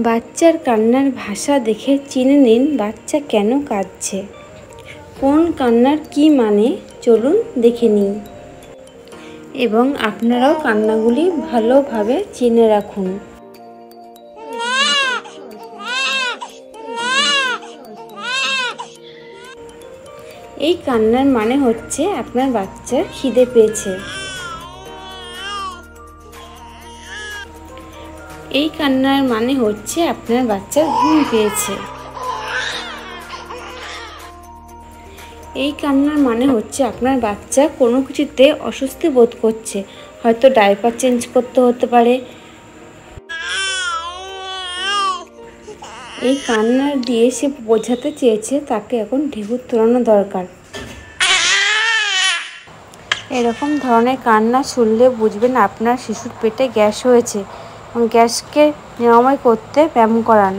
বাচ্চার কান্নার ভাষা দেখে চিনে নিন বাচ্চা কেন কাঁদছে। কোন কান্নার কী মানে চলুন দেখে নিই, এবং আপনারাও কান্নাগুলি ভালোভাবে চিনে রাখুন। এই কান্নার মানে হচ্ছে আপনার বাচ্চার খিদে পেয়েছে। এই কান্নার মানে হচ্ছে আপনার বাচ্চার ঘুম পেয়েছে। এই কান্নার মানে হচ্ছে আপনার বাচ্চা কোনো কিছুতে অস্বস্তি বোধ করছে, হয়তো ডাইপার চেঞ্জ করতে হতে পারে। এই কান্নার দিয়ে সে বোঝাতে চেয়েছে তাকে এখন ঢেকুর তোলানো দরকার। এরকম ধরনের কান্না শুনলে বুঝবেন আপনার শিশুর পেটে গ্যাস হয়েছে, এবং গ্যাসকে নিরাময় করতে ব্যায়াম করান।